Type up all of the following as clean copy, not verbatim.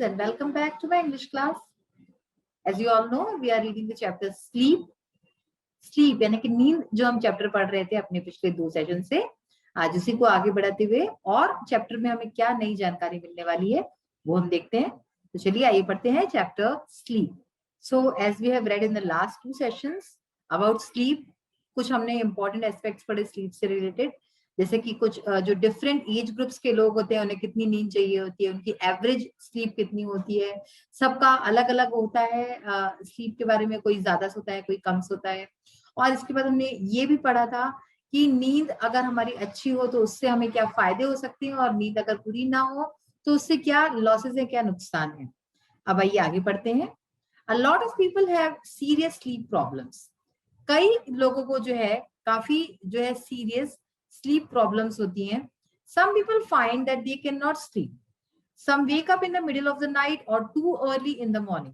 and welcome back to my English class. As you all know, we are reading the chapter sleep. Sleep यानी कि नींद जो हम chapter पढ़ रहे थे अपने पिछले 2 सेशन से, आज उसी को आगे बढ़ाते हुए और चैप्टर में हमें क्या नई जानकारी मिलने वाली है वो हम देखते हैं। तो चलिए आइए पढ़ते हैं chapter sleep. So as we have read in the last 2 sessions about sleep, कुछ हमने इंपॉर्टेंट एस्पेक्ट्स पढ़े स्लीप से रिलेटेड, जैसे कि कुछ जो डिफरेंट एज ग्रुप्स के लोग होते हैं उन्हें कितनी नींद चाहिए होती है, उनकी एवरेज स्लीप कितनी होती है, सबका अलग अलग होता है स्लीप के बारे में, कोई ज्यादा सोता है कोई कम सोता है। और इसके बाद हमने ये भी पढ़ा था कि नींद अगर हमारी अच्छी हो तो उससे हमें क्या फायदे हो सकते हैं और नींद अगर पूरी ना हो तो उससे क्या लॉसेस है, क्या नुकसान है। अब आइए आगे बढ़ते हैं। A lot of people have serious sleep problems. कई लोगों को जो है काफी जो है सीरियस स्लीप प्रॉब्लम्स होती हैं। Some people find that they cannot sleep. Some wake up in the middle of the night or too early in the morning.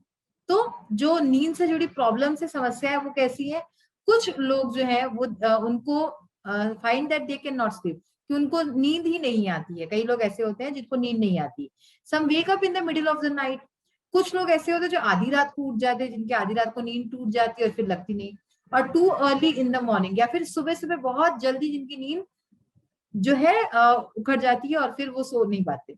तो जो नींद से जुड़ी प्रॉब्लम से समस्या है वो कैसी है? कुछ लोग जो है वो उनको find that they can not sleep, कि उनको नींद ही नहीं आती है। कई लोग ऐसे होते हैं जिनको नींद नहीं आती। Some wake up in the middle of the night, कुछ लोग ऐसे होते हैं जो आधी रात को उठ जाते हैं, जिनकी आधी रात को नींद टूट जाती है और फिर लगती नहीं। और too early in the morning, या फिर सुबह सुबह बहुत जल्दी जिनकी नींद जो है उखड़ जाती है और फिर वो सो नहीं पाते।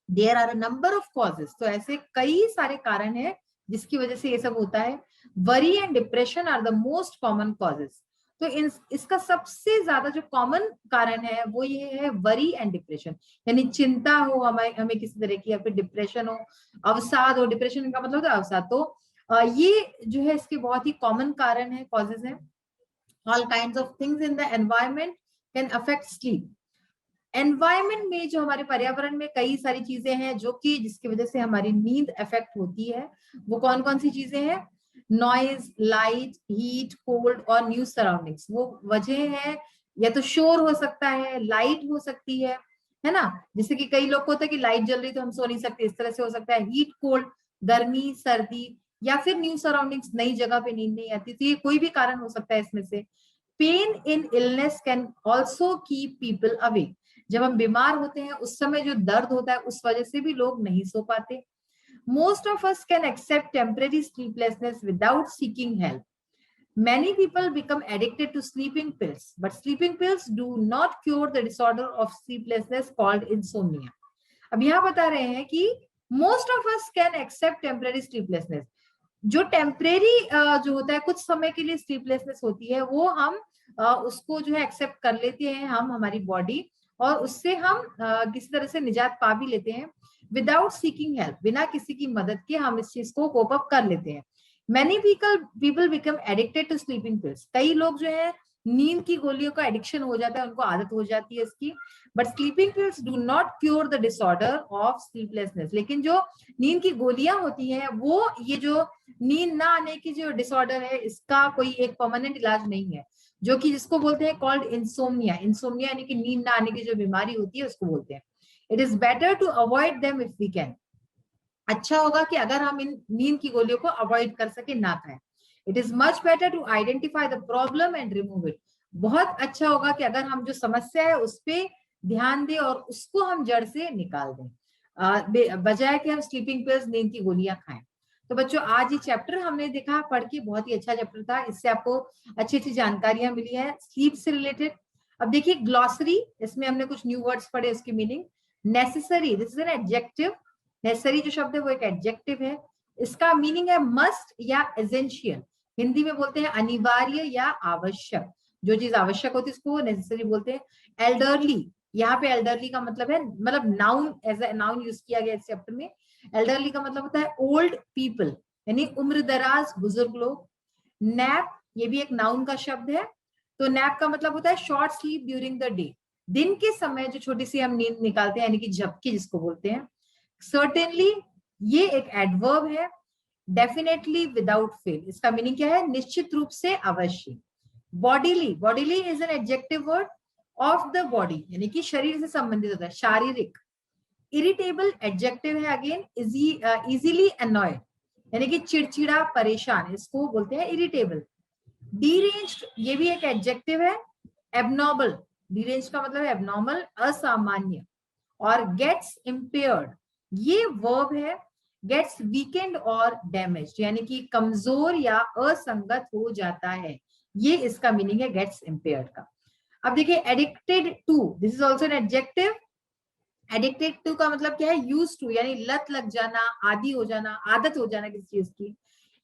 There are a number of causes, तो ऐसे कई सारे कारण हैं जिसकी वजह से ये सब होता है। Worry and depression are the most common causes. तो इसका सबसे ज्यादा जो कॉमन कारण है वो ये है वरी एंड डिप्रेशन, यानी चिंता हो हमें किसी तरह की, या फिर डिप्रेशन हो, अवसाद हो। डिप्रेशन का मतलब है अवसाद। तो ये जो है इसके बहुत ही कॉमन कारण है, कॉजेज हैं। All kinds of things in the environment can affect sleep. Environment में, जो हमारे पर्यावरण में कई सारी चीजें हैं जो कि जिसकी वजह से हमारी नींद अफेक्ट होती है। वो कौन कौन सी चीजें हैं? नॉइज, लाइट, हीट, कोल्ड और न्यू सराउंडिंग्स। वो वजह है, या तो शोर हो सकता है, लाइट हो सकती है ना। जैसे कि कई लोग को होता है कि लाइट जल रही तो हम सो नहीं सकते, इस तरह से हो सकता है। हीट, कोल्ड, गर्मी, सर्दी, या फिर न्यू सराउंडिंग्स, नई जगह पे नींद नहीं आती। तो ये कोई भी कारण हो सकता है इसमें से। Pain in illness can also keep people awake. जब हम बीमार होते हैं उस समय जो दर्द होता है उस वजह से भी लोग नहीं सो पाते। Most of us can accept temporary sleeplessness without seeking help. Many people become addicted to sleeping pills, but sleeping pills do not cure the disorder of sleeplessness called insomnia. अब यहाँ बता रहे हैं कि most of us can accept temporary sleeplessness. जो temporary जो होता है, कुछ समय के लिए स्लीपलेसनेस होती है, वो हम उसको जो है एक्सेप्ट कर लेते हैं, हम हमारी बॉडी, और उससे हम किसी तरह से निजात पा भी लेते हैं। विदाउट सीकिंग हेल्प, बिना किसी की मदद के हम इस चीज को कोप अप कर लेते हैं। Many people become addicted to sleeping pills. कई लोग जो है नींद की गोलियों का एडिक्शन हो जाता है, उनको आदत हो जाती है इसकी। But sleeping pills do not cure the disorder of sleeplessness. लेकिन जो नींद की गोलियां होती हैं वो ये जो नींद ना आने की जो डिसऑर्डर है इसका कोई एक परमानेंट इलाज नहीं है, जो कि जिसको बोलते हैं कॉल्ड इंसोम्निया। इंसोम्निया यानी कि नींद ना आने की जो बीमारी होती है उसको बोलते हैं। It is better to avoid them if we can. अच्छा होगा कि अगर हम इन नींद की गोलियों को अवॉइड कर सके, ना खाएं। It is much better to identify the problem and remove it. बहुत अच्छा होगा कि अगर हम जो समस्या है उस पर ध्यान दें और उसको हम जड़ से निकाल दें, बजाय कि हम स्लीपिंग पिल्स, नींद की गोलियां खाएं। तो बच्चों, आज ये चैप्टर हमने देखा, पढ़ के बहुत ही अच्छा चैप्टर था। इससे आपको अच्छी अच्छी जानकारियां मिली है स्लीप से रिलेटेड। अब देखिए ग्लॉसरी, इसमें हमने कुछ न्यू वर्ड्स पढ़े, उसकी meaning. Necessary, this is an adjective. Necessary जो शब्द है वो एक एडजेक्टिव है। इसका मीनिंग है मस्ट या एसेंशियल। हिंदी में बोलते हैं अनिवार्य या आवश्यक। जो चीज आवश्यक होती है उसको नेसेसरी बोलते हैं। एल्डरली, यहाँ पे एल्डरली का मतलब है, मतलब noun, as a noun use किया गया इस चैप्टर में। एल्डरली का मतलब होता है ओल्ड पीपल, यानी उम्र दराज, बुजुर्ग लोग। नैप, ये भी एक नाउन का शब्द है। तो नैप का मतलब होता है short sleep during the day. दिन के समय जो छोटी सी हम नींद निकालते हैं, यानी कि झपकी जिसको बोलते हैं। सर्टेनली, ये एक एडवर्ब है। डेफिनेटली, विदाउट फेल, इसका मीनिंग क्या है? निश्चित रूप से, अवश्य। Bodily, bodily is an adjective word of the body, यानी कि शरीर से संबंधित होता है, शारीरिक। इरिटेबल एडजेक्टिव है अगेन। इजीली अनॉयड, यानी कि चिड़चिड़ा, परेशान, इसको बोलते हैं इरिटेबल। डीरेंज्ड, ये भी एक एडजेक्टिव है। एबनॉर्मल, डीरेंज्ड का मतलब है एबनॉर्मल, असामान्य। और गेट्स इम्पेयर्ड, ये वर्ब है गेट्स वीकेंड और डैमेज, यानी कि कमजोर या असंगत हो जाता है, ये इसका मीनिंग है गेट्स इम्पेयर्ड का। अब देखिए addicted to, this is also an adjective. Addicted to का मतलब क्या है, यूज टू, यानी लत लग जाना, आदी हो जाना, आदत हो जाना किसी चीज की।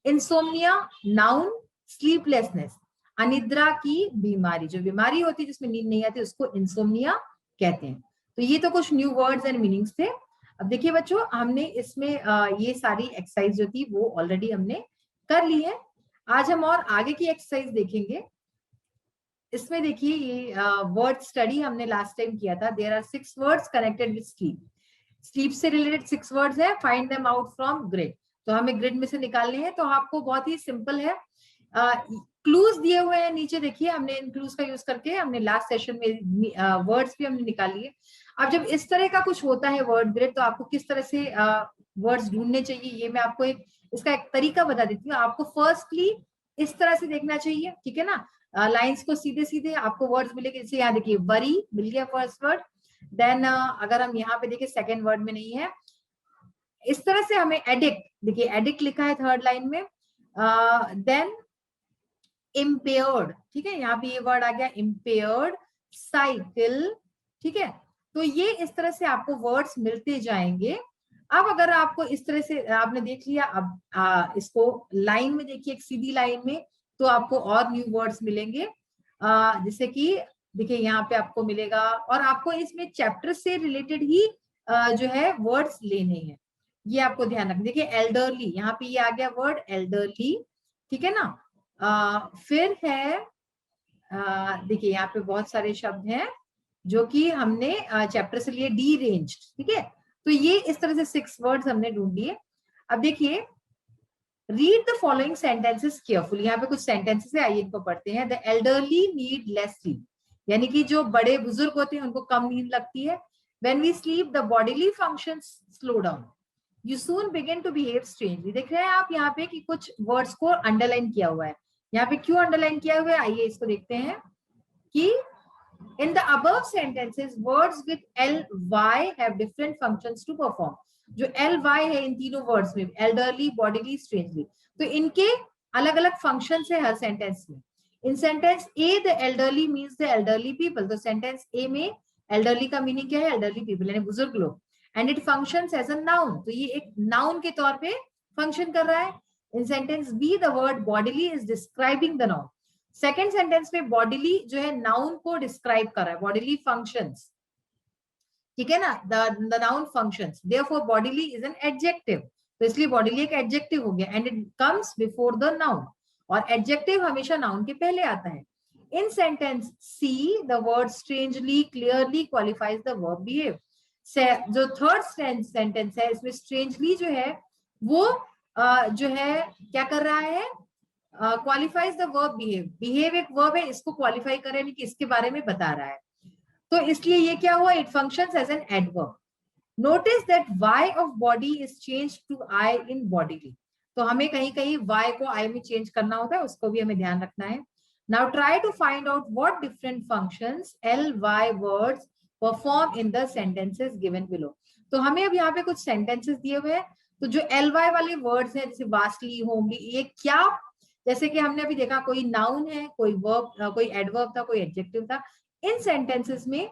इंसोम्निया नाउन, स्लीपलेसनेस, अनिद्रा की बीमारी, जो बीमारी होती है जिसमें नींद नहीं आती उसको इंसोम्निया कहते हैं। तो ये तो कुछ न्यू वर्ड्स एंड मीनिंग्स थे। अब देखिए बच्चों, हमने इसमें ये सारी एक्सरसाइज जो थी वो ऑलरेडी हमने कर ली है। आज हम और आगे की एक्सरसाइज देखेंगे। इसमें देखिए ये वर्ड स्टडी हमने लास्ट टाइम किया था। There are 6 words connected with sleep. Sleep से रिलेटेड 6 वर्ड्स है, find them out from grid. तो हमें ग्रिड में से निकालने हैं। तो आपको बहुत ही सिंपल है, क्लूज दिए हुए हैं नीचे, देखिए हमने इन क्लूज का यूज करके हमने लास्ट सेशन में वर्ड्स भी हमने निकाल लिए। अब जब इस तरह का कुछ होता है वर्ड ग्रिड, तो आपको किस तरह से वर्ड्स ढूंढने चाहिए, ये मैं आपको इसका एक तरीका बता देती हूँ। आपको फर्स्टली इस तरह से देखना चाहिए, ठीक है ना, लाइंस को सीधे सीधे आपको वर्ड्स मिलेंगे। जैसे यहाँ देखिए वरी मिल गया फर्स्ट वर्ड, देन अगर हम यहाँ पे देखिए सेकेंड वर्ड में नहीं है। इस तरह से हमें एडिक्ट, देखिए एडिक्ट लिखा है थर्ड लाइन में, देन इम्पेयर्ड, ठीक है, यहाँ पे ये वर्ड आ गया इम्पेयर्ड, साइकिल, ठीक है। तो ये इस तरह से आपको वर्ड्स मिलते जाएंगे। अब अगर आपको इस तरह से आपने देख लिया, अब इसको लाइन में देखिए, एक सीधी लाइन में, तो आपको और न्यू वर्ड्स मिलेंगे। जैसे कि देखिए यहाँ पे आपको मिलेगा, और आपको इसमें चैप्टर से रिलेटेड ही जो है वर्ड्स लेने हैं, ये आपको ध्यान रखना। देखिए एल्डरली, यहाँ पे ये आ गया वर्ड एल्डरली, ठीक है ना। फिर है देखिए यहाँ पे बहुत सारे शब्द हैं जो कि हमने चैप्टर से लिए, डी रेंज, ठीक है। तो ये इस तरह से 6 वर्ड्स हमने ढूंढ लिए। अब देखिए read the following sentences carefully, यहाँ पे कुछ सेंटेंसेस है, आइए इनको पढ़ते हैं। The elderly need less sleep, यानी कि जो बड़े बुजुर्ग होते हैं उनको कम नींद लगती है। When we sleep the bodily functions slow down, you soon begin to behave strangely. देख रहे हैं आप यहाँ पे कि कुछ वर्ड्स को अंडरलाइन किया हुआ है। यहाँ पे क्यों अंडरलाइन किया हुआ है, आइए इसको देखते हैं कि in the above sentences words with ly have different functions to perform। जो ly है इन तीनों वर्ड्स में, elderly, bodily, strangely, तो इनके अलग अलग फंक्शंस है हर सेंटेंस में। In sentence A the elderly means the elderly people, तो सेंटेंस ए में elderly का मीनिंग क्या है, elderly people यानी बुजुर्ग लोग। And it functions as a noun, तो ये एक नाउन के तौर पे फंक्शन कर रहा है। In sentence B the word bodily is describing the noun, second sentence में बॉडीली जो है नाउन को डिस्क्राइब कर रहा है, बॉडीली फंक्शंस, ठीक है ना, the noun functions, therefore bodily is an adjective, तो इसलिए बॉडीली एक एडजेक्टिव हो गया। And it comes before the noun, और एडजेक्टिव हमेशा नाउन के पहले आता है। In sentence C the word strangely clearly qualifies the verb behave. जो थर्ड सेंटेंस है इसमें स्ट्रेंजली जो है वो जो है क्या कर रहा है, qualifies the verb behave. Behave एक वर्ब है, इसको क्वालिफाई करे नहीं कि इसके बारे में बता रहा है, तो इसलिए ये क्या हुआ, it functions as an adverb. Notice that Y of body is change to I in bodily, तो हमें कहीं कहीं वाई को आई में चेंज करना होता है, उसको भी हमें ध्यान रखना है। Now try to find out what different functions L Y words perform in the sentences given below. तो हमें अब यहाँ पे कुछ सेंटेंसेस दिए हुए हैं, तो जो एल वाई वाले वर्ड्स हैं जैसे वास्टली, होमली, ये क्या, जैसे कि हमने अभी देखा कोई नाउन है, कोई वर्ब, कोई एडवर्ब था, कोई एडजेक्टिव था। इन सेंटेंसेस में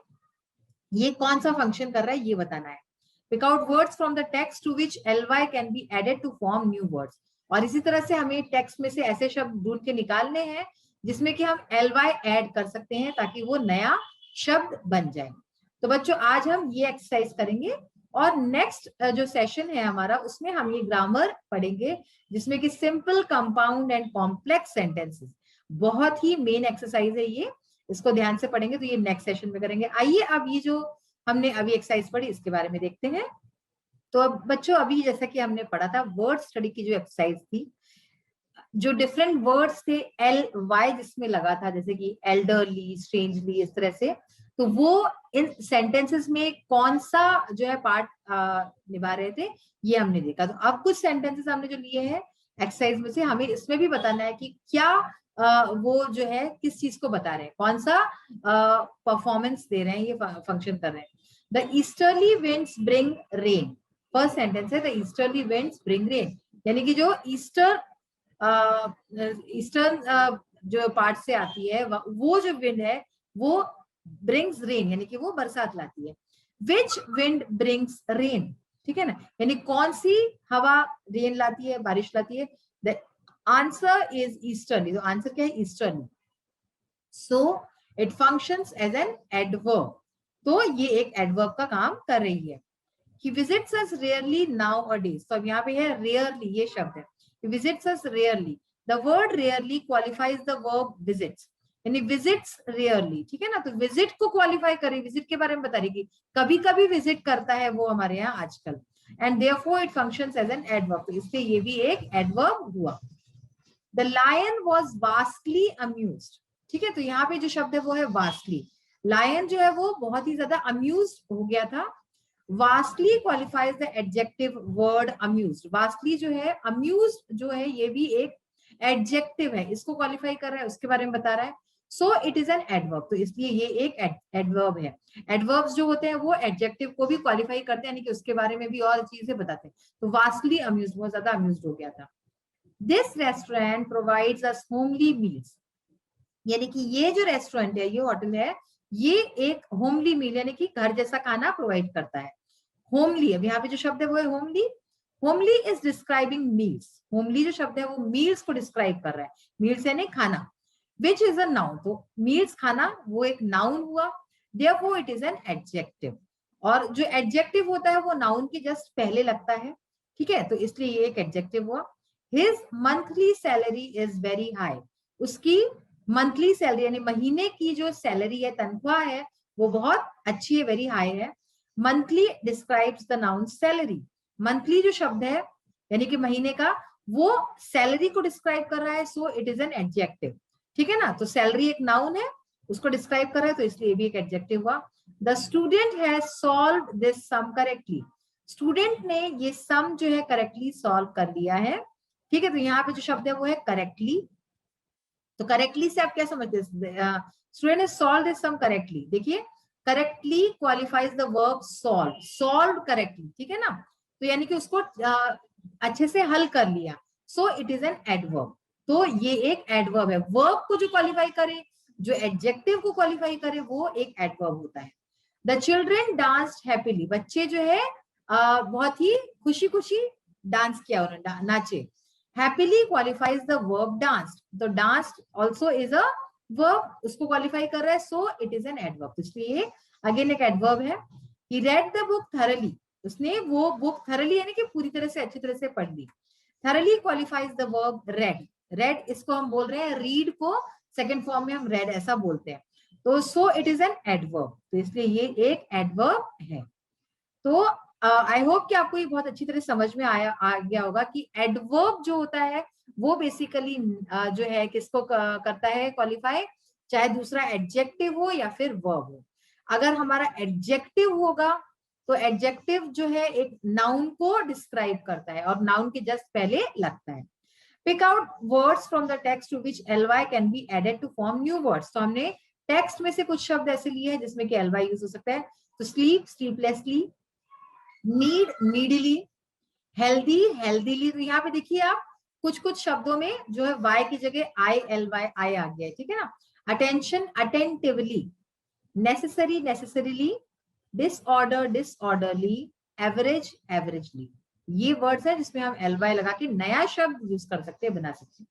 ये कौन सा फंक्शन कर रहा है ये बताना है। Pick out words from the text to which ly can be added to form new words, और इसी तरह से हमें टेक्स्ट में से ऐसे शब्द ढूंढ के निकालने हैं जिसमें कि हम ly ऐड कर सकते हैं ताकि वो नया शब्द बन जाए। तो बच्चों आज हम ये एक्सरसाइज करेंगे, और नेक्स्ट जो सेशन है हमारा उसमें हम ये ग्रामर पढ़ेंगे जिसमें कि simple, compound and complex sentences, बहुत ही मेन एक्सरसाइज है ये, इसको ध्यान से पढ़ेंगे। तो ये नेक्स्ट सेशन में करेंगे। आइए अब ये जो हमने अभी एक्सरसाइज पढ़ी इसके बारे में देखते हैं। तो अब बच्चों अभी जैसा कि हमने पढ़ा था वर्ड स्टडी की जो एक्सरसाइज थी, जो डिफरेंट वर्ड्स थे एल वाई जिसमें लगा था, जैसे कि एल्डरली, स्ट्रेंजली, इस तरह से, तो वो इन सेंटेंसेस में कौन सा जो है पार्ट निभा रहे थे ये हमने देखा। तो अब कुछ सेंटेंसेस हमने जो लिए हैं एक्सरसाइज में से, हमें इसमें भी बताना है कि क्या वो जो है किस चीज को बता रहे हैं, कौन सा परफॉर्मेंस दे रहे हैं, ये फंक्शन कर रहे हैं। The easterly winds bring rain, first sentence है the easterly winds bring rain, यानी कि जो ईस्टर्न जो पार्ट से आती है वो जो विंड है वो ब्रिंग्स रेन, यानी कि वो बरसात लाती है। विच विंड ब्रिंग्स रेन, ठीक है ना, यानी कौन सी हवा रेन लाती है, बारिश लाती है। द आंसर इज ईस्टर्ली, तो आंसर क्या है, easterly. So it functions as an adverb, तो ये एक एडवर्ब का काम कर रही है। He visits us rarely nowadays, तो अब यहाँ पे है rarely, ये शब्द है, he visits us rarely। the word rarely qualifies the verb visits, यानी visits rarely, ठीक है ना, तो visit को क्वालिफाई करें, visit के बारे में बता रही कि कभी कभी visit करता है वो हमारे यहाँ आजकल, and therefore it functions as an adverb, तो इसलिए ये भी एक adverb हुआ। The lion was vastly amused, ठीक है, तो यहाँ पे जो शब्द है वो है vastly। lion जो है वो बहुत ही ज्यादा amused हो गया था। vastly qualifies the adjective word amused, vastly जो है amused जो है ये भी एक adjective है, इसको क्वालिफाई कर रहा है, उसके बारे में बता रहा है। so it is an adverb, तो इसलिए ये एक adverb है। adverbs जो होते हैं वो adjective को भी क्वालिफाई करते हैं, यानी कि उसके बारे में भी और चीजें बताते हैं। तो vastly amused, बहुत ज्यादा amused हो गया था। This restaurant provides us homely meals, यानी कि ये जो रेस्टोरेंट है, ये होटल है, ये एक होमली मील यानी कि घर जैसा खाना प्रोवाइड करता है। होमली, अब यहाँ पे जो शब्द है वो है homely. Homely is describing meals, homely जो शब्द है वो मील्स को डिस्क्राइब कर रहा है, मील्स यानी खाना। विच इज अ नाउन, तो मील्स खाना वो एक नाउन हुआ, therefore it is an adjective, और जो एडजेक्टिव होता है वो नाउन के जस्ट पहले लगता है, ठीक है, तो इसलिए ये एक एडजेक्टिव हुआ। His monthly salary is very high, उसकी मंथली सैलरी यानी महीने की जो सैलरी है, तनख्वाह है, वो बहुत अच्छी है, वेरी हाई है। Monthly describes the noun salary, monthly जो शब्द है यानी कि महीने का, वो सैलरी को डिस्क्राइब कर रहा है, so it is an adjective, ठीक है ना। तो सैलरी एक नाउन है, उसको डिस्क्राइब कर रहा है, तो इसलिए भी एक एडजेक्टिव हुआ। The student has solved this sum correctly, student ने ये सम जो है करेक्टली सॉल्व कर लिया है, ठीक है। तो यहाँ पे जो शब्द है वो है करेक्टली, तो करेक्टली से आप क्या समझते हैं, student has solved this sum correctly, देखिए correctly qualifies the verb solve, solve correctly, ठीक है ना, तो यानी कि उसको अच्छे से हल कर लिया, सो इट इज एन एडवर्ब, तो ये एक एडवर्ब है। वर्ब को जो क्वालिफाई करे, जो एडजेक्टिव को क्वालिफाई करे, वो एक एडवर्ब होता है। द चिल्ड्रेन डांस्ड हैप्पीली, बच्चे जो है बहुत ही खुशी खुशी डांस किया उन्होंने, नाचे। Happily qualifies the verb danced, तो danced also is a verb, उसको क्वालिफाई कर रहा है, so it is an adverb, इसलिए अगेन एक एडवर्ब है। He read the book thoroughly, उसने वो बुक थरली यानी कि पूरी तरह से, अच्छी तरह से पढ़ ली। Thoroughly qualifies the verb read, read इसको हम बोल रहे हैं, रीड को सेकंड फॉर्म में हम रेड ऐसा बोलते हैं, तो सो इट इज एन एडवर्ब, तो इसलिए ये एक एडवर्ब है। तो आई होप कि आपको ये बहुत अच्छी तरह समझ में आ गया होगा कि एडवर्ब जो होता है वो बेसिकली जो है किसको करता है क्वालिफाई, चाहे दूसरा एडजेक्टिव हो या फिर वर्ब हो। अगर हमारा एडजेक्टिव होगा तो एडजेक्टिव जो है एक नाउन को डिस्क्राइब करता है और नाउन के जस्ट पहले लगता है। Pick out words from the text to which ly can be added to form new words, तो हमने टेक्स्ट में से कुछ शब्द ऐसे लिए हैं जिसमें कि ly यूज हो सकता है, तो sleep sleeplessly, need needly, healthy healthily, तो यहाँ पे देखिए आप कुछ कुछ शब्दों में जो है वाई की जगह ly आ गया है, ठीक है ना। Attention attentively, necessary necessarily, disorder disorderly, average averagely, ये वर्ड्स है जिसमें हम ly लगा के नया शब्द यूज कर सकते हैं, बना सकते हैं।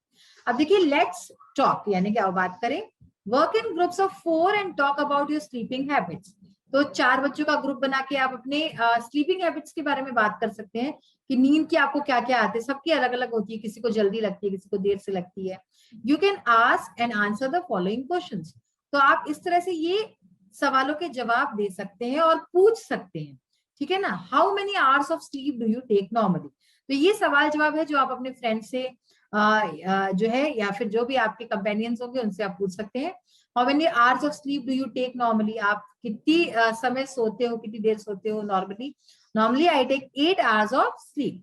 अब देखिए लेट्स टॉक, यानी कि अब बात करें, work in groups of 4 and talk about your sleeping habits, तो 4 बच्चों का ग्रुप बना के आप अपने स्लीपिंग हैबिट्स के बारे में बात कर सकते हैं कि नींद की आपको क्या क्या आते हैं, सबकी अलग अलग होती है, किसी को जल्दी लगती है, किसी को देर से लगती है। You can ask and answer the following questions, तो आप इस तरह से ये सवालों के जवाब दे सकते हैं और पूछ सकते हैं, ठीक है ना। How many hours of sleep do you take normally, तो ये सवाल जवाब है जो आप अपने फ्रेंड से जो है या फिर जो भी आपके कंपेनियंस होंगे उनसे आप पूछ सकते हैं। How many hours of sleep do you take normally, आप कितनी समय सोते हो, कितनी देर सोते हो normally. Normally I take 8 hours of sleep,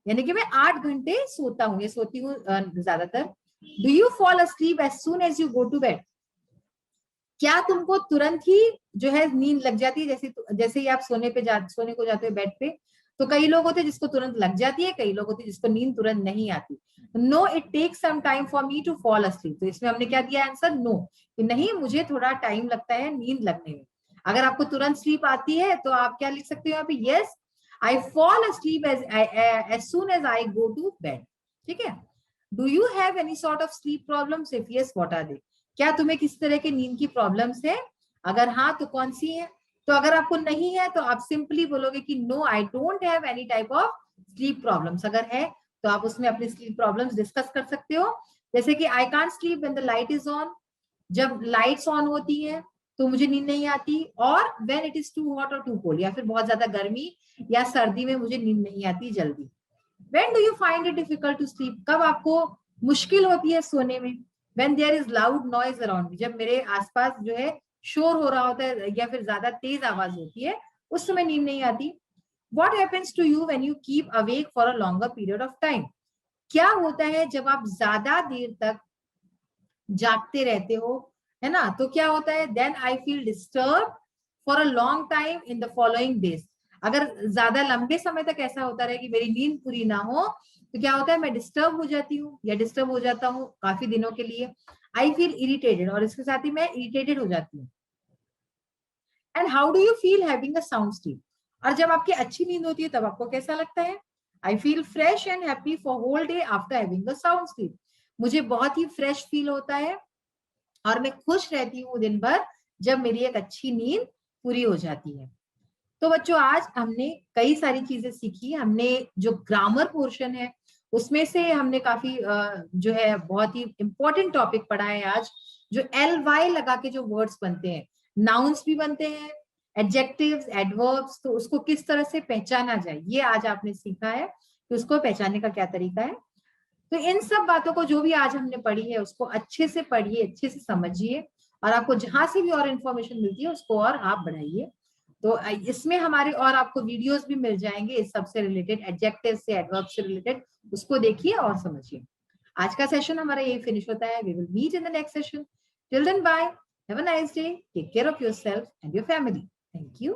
यानी कि मैं 8 घंटे सोता हूँ या सोती हूँ ज्यादातर। Do you fall asleep as soon as you go to bed, क्या तुमको तुरंत ही जो है नींद लग जाती है जैसे ही आप सोने को जाते हो बेड पे, तो कई लोग होते हैं जिसको तुरंत लग जाती है, कई लोग होते हैं जिसको नींद तुरंत नहीं आती। No it takes some time for me to fall asleep, तो इसमें हमने क्या दिया आंसर, नो, कि नहीं मुझे थोड़ा टाइम लगता है नींद लगने में। अगर आपको तुरंत स्लीप आती है तो आप क्या लिख सकते हो यहाँ पे, yes I fall asleep as soon as I go to bed. ठीक है। Do you have any sort of sleep problems, if yes what are they, क्या तुम्हें किस तरह के नींद की प्रॉब्लम्स है, अगर हाँ तो कौन सी है। तो अगर आपको नहीं है तो आप सिंपली बोलोगे कि no I don't have any type of sleep problems. अगर है तो आप उसमें अपनी स्लीप प्रॉब्लम्स डिस्कस कर सकते हो। जैसे कि I can't sleep when the light is on, जब लाइट्स ऑन होती है तो मुझे नींद नहीं आती, और when it is too hot और टू कोल्ड, या फिर बहुत ज्यादा गर्मी या सर्दी में मुझे नींद नहीं आती जल्दी। When do you find it difficult to sleep, कब आपको मुश्किल होती है सोने में, when there is loud noise around me, जब मेरे आसपास जो है शोर हो रहा होता है या फिर ज्यादा तेज आवाज होती है, उस समय नींद नहीं आती। What happens to you when you keep awake for a longer period of time, क्या होता है जब आप ज्यादा देर तक जागते रहते हो, है ना, तो क्या होता है, then I feel disturb for a long time in the following days. अगर ज्यादा लंबे समय तक ऐसा होता रहे कि मेरी नींद पूरी ना हो, तो क्या होता है, मैं डिस्टर्ब हो जाती हूँ या डिस्टर्ब हो जाता हूँ काफी दिनों के लिए। आई फील इरिटेटेड, और इसके साथ ही मैं इरिटेटेड हो जाती हूँ। And how do you feel having a sound sleep, और जब आपकी अच्छी नींद होती है तब आपको कैसा लगता है, I feel fresh and happy for whole day after having a sound sleep, मुझे बहुत ही फ्रेश फील होता है और मैं खुश रहती हूँ दिन भर जब मेरी एक अच्छी नींद पूरी हो जाती है। तो बच्चों आज हमने कई सारी चीजें सीखी। हमने जो ग्रामर पोर्शन है उसमें से हमने काफी जो है बहुत ही इंपॉर्टेंट टॉपिक पढ़ा है आज, जो एल वाई लगा के जो वर्ड्स बनते हैं, नाउन्स भी बनते हैं, एडजेक्टिव्स, एडवर्ब्स, तो उसको किस तरह से पहचाना जाए ये आज आपने सीखा है कि उसको पहचानने का क्या तरीका है। तो इन सब बातों को जो भी आज हमने पढ़ी है उसको अच्छे से पढ़िए, अच्छे से समझिए, और आपको जहां से भी और इन्फॉर्मेशन मिलती है उसको और आप बढ़ाइए। तो इसमें हमारे और आपको वीडियोस भी मिल जाएंगे इस सबसे रिलेटेड, एडजेक्टिव से, एडवर्ब से रिलेटेड, उसको देखिए और समझिए। आज का सेशन हमारा यही फिनिश होता है। We will meet in the next session. Till then bye, have a nice day, take care of yourself and your family. Thank you.